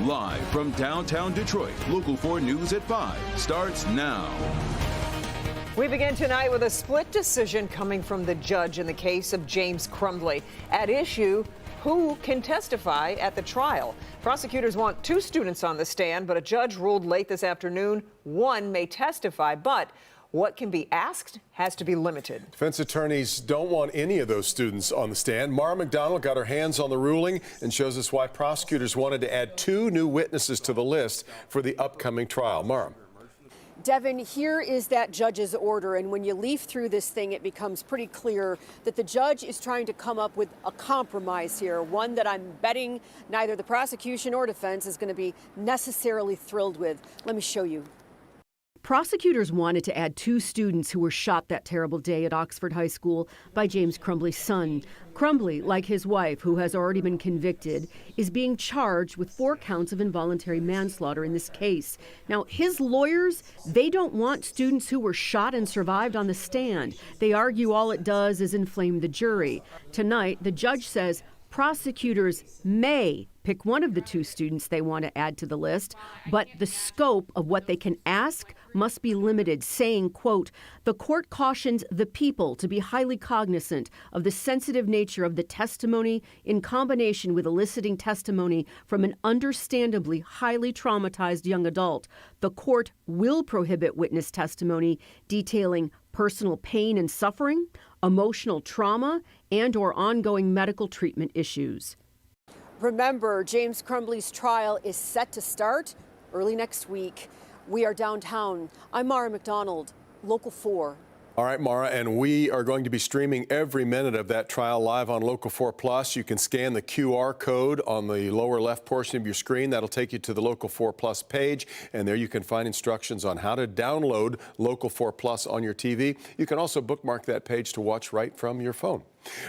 Live from downtown Detroit, Local 4 News at 5 starts now. We begin tonight with a split decision coming from the judge in the case of James Crumbley. At issue, who can testify at the trial? Prosecutors want 2 students on the stand, but a judge ruled late this afternoon one may testify, but what can be asked has to be limited. Defense attorneys don't want any of those students on the stand. Mara McDonald got her hands on the ruling and shows us why prosecutors wanted to add 2 new witnesses to the list for the upcoming trial. Mara. Devin, here is that judge's order, and when you leaf through this thing, it becomes pretty clear that the judge is trying to come up with a compromise here, one that I'm betting neither the prosecution or defense is going to be necessarily thrilled with. Let me show you. Prosecutors wanted to add 2 students who were shot that terrible day at Oxford High School by James Crumbley's son. Crumbley, like his wife, who has already been convicted, is being charged with 4 counts of involuntary manslaughter in this case. Now, his lawyers, they don't want students who were shot and survived on the stand. They argue all it does is inflame the jury. Tonight, the judge says prosecutors may pick one of the 2 students they want to add to the list, but the scope of what they can ask must be limited, saying, quote, "The court cautions the people to be highly cognizant of the sensitive nature of the testimony in combination with eliciting testimony from an understandably highly traumatized young adult. The court will prohibit witness testimony detailing personal pain and suffering, emotional trauma, and/or ongoing medical treatment issues." Remember, James Crumbley's trial is set to start early next week. We are downtown. I'm Mara McDonald, Local 4. All right, Mara, and we are going to be streaming every minute of that trial live on Local 4 Plus. You can scan the QR code on the lower left portion of your screen. That'll take you to the Local 4 Plus page, and there you can find instructions on how to download Local 4 Plus on your TV. You can also bookmark that page to watch right from your phone.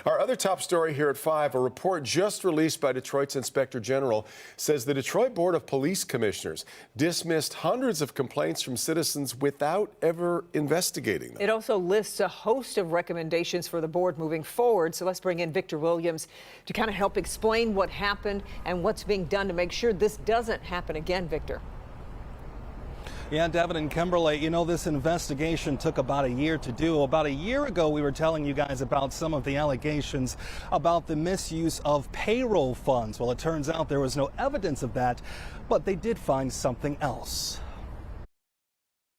Our other top story here at 5, a report just released by Detroit's Inspector General says the Detroit Board of Police Commissioners dismissed hundreds of complaints from citizens without ever investigating them. It also lists a host of recommendations for the board moving forward. So let's bring in Victor Williams to kind of help explain what happened and what's being done to make sure this doesn't happen again. Victor. Yeah, Devin and Kimberly, you know, this investigation took about a year to do. About a year ago, we were telling you guys about some of the allegations about the misuse of payroll funds. Well, it turns out there was no evidence of that, but they did find something else.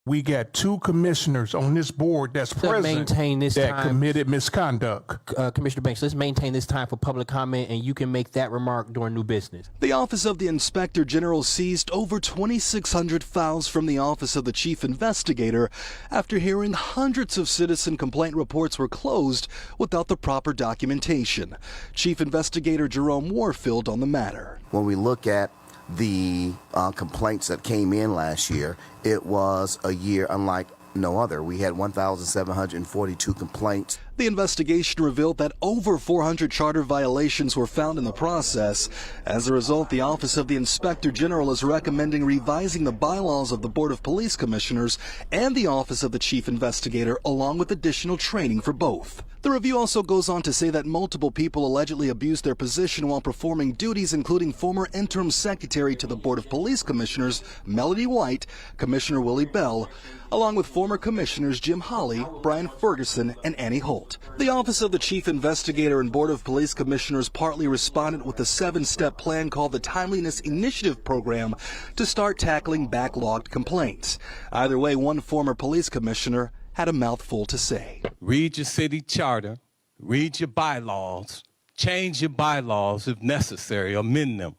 We got 2 commissioners on this board that's present that committed misconduct. Commissioner Banks, let's maintain this time for public comment, and you can make that remark during new business. The Office of the Inspector General seized over 2,600 files from the Office of the Chief Investigator after hearing hundreds of citizen complaint reports were closed without the proper documentation. Chief Investigator Jerome Warfield on the matter. When we look at the complaints that came in last year, it was a year unlike no other. We had 1,742 complaints. The investigation revealed that over 400 charter violations were found in the process. As a result, the Office of the Inspector General is recommending revising the bylaws of the Board of Police Commissioners and the Office of the Chief Investigator, along with additional training for both. The review also goes on to say that multiple people allegedly abused their position while performing duties, including former interim secretary to the Board of Police Commissioners, Melody White, Commissioner Willie Bell, along with former commissioners Jim Holley, Brian Ferguson, and Annie Holt. The Office of the Chief Investigator and Board of Police Commissioners partly responded with a 7-step plan called the Timeliness Initiative Program to start tackling backlogged complaints. Either way, one former police commissioner had a mouthful to say. Read your city charter, read your bylaws, change your bylaws if necessary, amend them,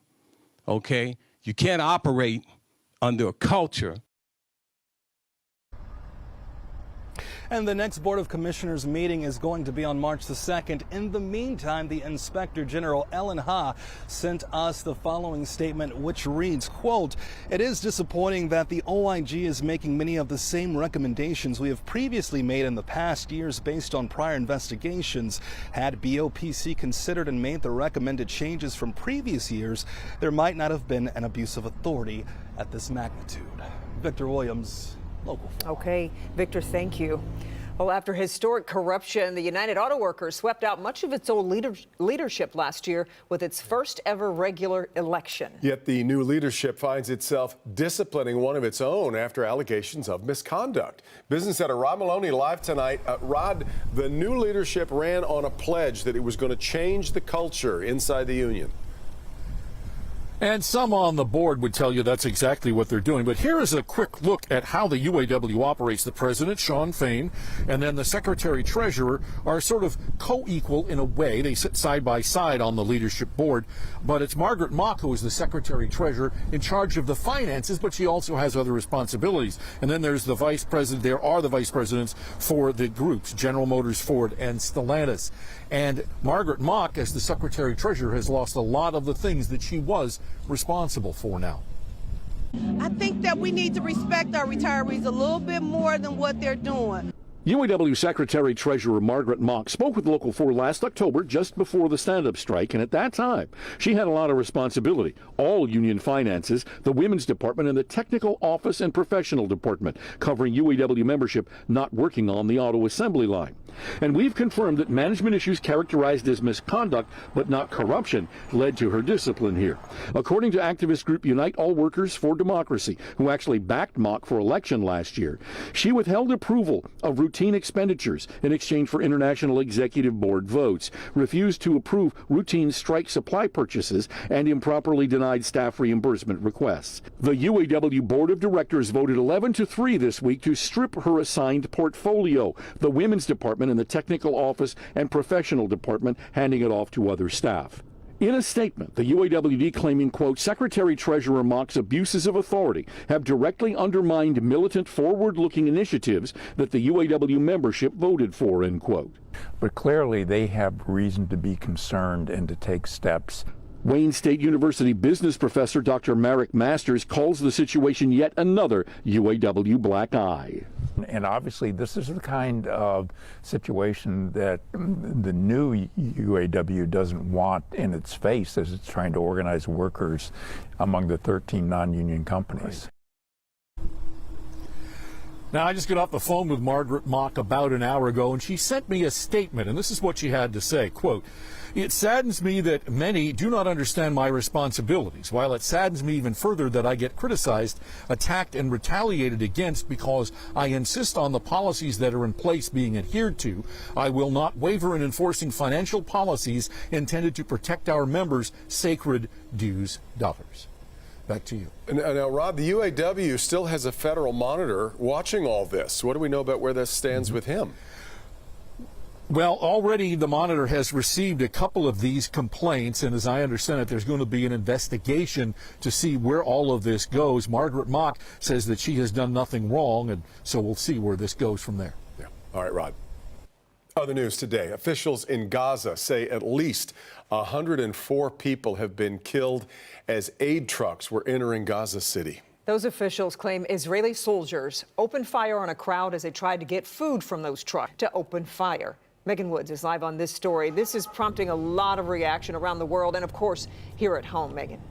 okay? You can't operate under a culture. And the next Board of Commissioners meeting is going to be on March the 2nd. In the meantime, the Inspector General, Ellen Ha, sent us the following statement, which reads, quote, "It is disappointing that the OIG is making many of the same recommendations we have previously made in the past years based on prior investigations. Had BOPC considered and made the recommended changes from previous years, there might not have been an abuse of authority at this magnitude." Victor Williams, Local 4. Okay, Victor, thank you. Well, after historic corruption, the United Auto Workers swept out much of its old leadership last year with its first ever regular election. Yet the new leadership finds itself disciplining one of its own after allegations of misconduct. Business Editor Rod Maloney live tonight. Rod, the new leadership ran on a pledge that it was going to change the culture inside the union. And some on the board would tell you that's exactly what they're doing. But here is a quick look at how the UAW operates. The president, Shawn Fain, and then the secretary-treasurer are sort of co-equal in a way. They sit side by side on the leadership board. But it's Margaret Mock, who is the secretary-treasurer, in charge of the finances, but she also has other responsibilities. And then there's the vice president. There are the vice presidents for the groups, General Motors, Ford, and Stellantis. And Margaret Mock, as the secretary-treasurer, has lost a lot of the things that she was responsible for now. I think that we need to respect our retirees a little bit more than what they're doing. UAW Secretary-Treasurer Margaret Mock spoke with Local 4 last October, just before the stand-up strike, and at that time, she had a lot of responsibility. All union finances, the women's department, and the technical office and professional department, covering UAW membership not working on the auto assembly line. And we've confirmed that management issues characterized as misconduct, but not corruption, led to her discipline here. According to activist group Unite All Workers for Democracy, who actually backed Mock for election last year, she withheld approval of routine expenditures in exchange for international executive board votes, refused to approve routine strike supply purchases, and improperly denied staff reimbursement requests. The UAW Board of Directors voted 11-3 this week to strip her assigned portfolio, the women's department and the technical office and professional department, handing it off to other staff. In a statement, the UAWD claiming, quote, Secretary-Treasurer Mock's abuses of authority have directly undermined militant forward-looking initiatives that the UAW membership voted for, end quote. But clearly they have reason to be concerned and to take steps. Wayne State University business professor Dr. Marek Masters calls the situation yet another UAW black eye. And obviously this is the kind of situation that the new UAW doesn't want in its face as it's trying to organize workers among the 13 non-union companies. Now, I just got off the phone with Margaret Mock about an hour ago, and she sent me a statement, and this is what she had to say, quote, it saddens me that many do not understand my responsibilities, while it saddens me even further that I get criticized, attacked, and retaliated against because I insist on the policies that are in place being adhered to. I will not waver in enforcing financial policies intended to protect our members' sacred dues dollars. Back to you. Now, Rob, the UAW still has a federal monitor watching all this. What do we know about where this stands with him? Well, already the monitor has received a couple of these complaints, and as I understand it, there's going to be an investigation to see where all of this goes. Margaret Mock says that she has done nothing wrong, and so we'll see where this goes from there. Yeah. All right, Rod. Other news today, officials in Gaza say at least 104 people have been killed as aid trucks were entering Gaza City. Those officials claim Israeli soldiers opened fire on a crowd as they tried to get food from those trucks to open fire. Megan Woods is live on this story. This is prompting a lot of reaction around the world and, of course, here at home. Megan.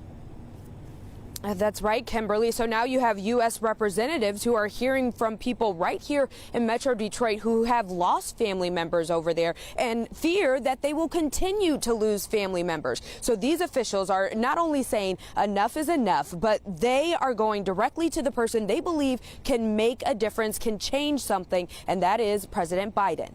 That's right, Kimberly. So now you have U.S. representatives who are hearing from people right here in Metro Detroit who have lost family members over there and fear that they will continue to lose family members. So these officials are not only saying enough is enough, but they are going directly to the person they believe can make a difference, can change something, and that is President Biden.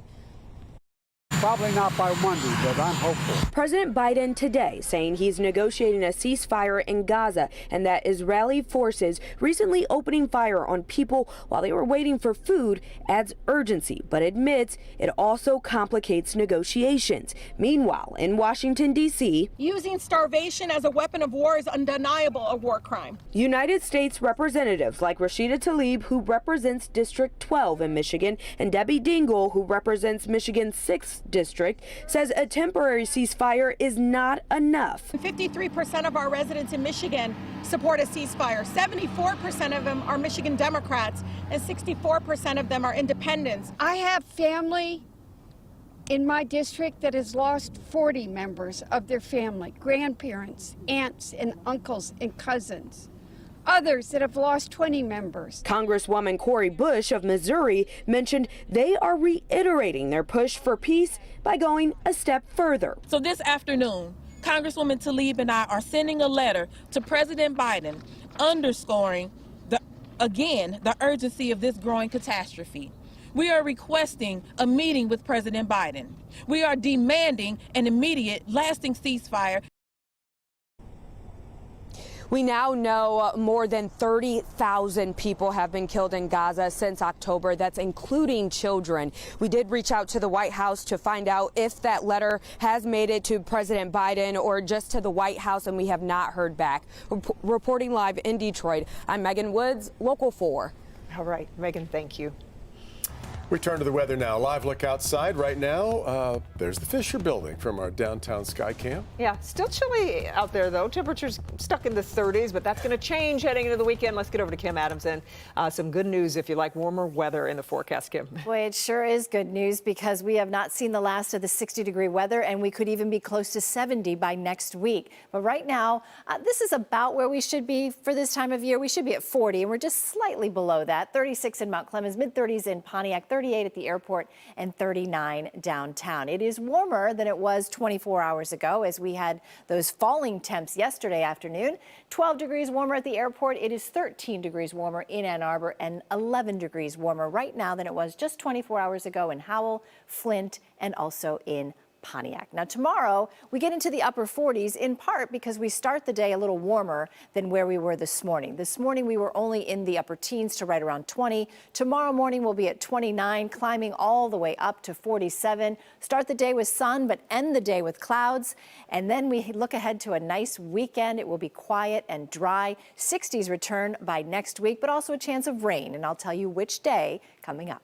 Probably not by Monday, but I'm hopeful. President Biden today saying he's negotiating a ceasefire in Gaza and that Israeli forces recently opening fire on people while they were waiting for food adds urgency, but admits it also complicates negotiations. Meanwhile, in Washington, D.C., using starvation as a weapon of war is undeniable a war crime. United States representatives like Rashida Tlaib, who represents District 12 in Michigan, and Debbie Dingell, who represents Michigan's 6th District, says a temporary ceasefire is not enough. 53% of our residents in Michigan support a ceasefire. 74% of them are Michigan Democrats, and 64% of them are independents. I have family in my district that has lost 40 members of their family, grandparents, aunts and uncles and cousins. others that have lost 20 members. Congresswoman Cori Bush of Missouri mentioned they are reiterating their push for peace by going a step further. So this afternoon, Congresswoman Tlaib and I are sending a letter to President Biden underscoring the urgency of this growing catastrophe. We are requesting a meeting with President Biden. We are demanding an immediate, lasting ceasefire. We now know more than 30,000 people have been killed in Gaza since October. That's including children. We did reach out to the White House to find out if that letter has made it to President Biden or just to the White House, and we have not heard back. Reporting live in Detroit, I'm Megan Woods, Local 4. All right, Megan, thank you. We turn to the weather now. Live look outside right now. There's the Fisher Building from our downtown sky cam. Yeah, still chilly out there, though. Temperatures stuck in the 30s, but that's going to change heading into the weekend. Let's get over to Kim Adams and some good news if you like warmer weather in the forecast, Kim. Boy, it sure is good news because we have not seen the last of the 60-degree weather, and we could even be close to 70 by next week. But right now, this is about where we should be for this time of year. We should be at 40, and we're just slightly below that. 36 in Mount Clemens, mid-30s in Pontiac, 38 at the airport, and 39 downtown. It is warmer than it was 24 hours ago as we had those falling temps yesterday afternoon. 12 degrees warmer at the airport. It is 13 degrees warmer in Ann Arbor and 11 degrees warmer right now than it was just 24 hours ago in Howell, Flint, and also in Pontiac. Now tomorrow we get into the upper 40s in part because we start the day a little warmer than where we were this morning. This morning we were only in the upper teens to right around 20. Tomorrow morning we'll be at 29, climbing all the way up to 47. Start the day with sun but end the day with clouds. And then we look ahead to a nice weekend. It will be quiet and dry. 60s return by next week, but also a chance of rain, and I'll tell you which day coming up.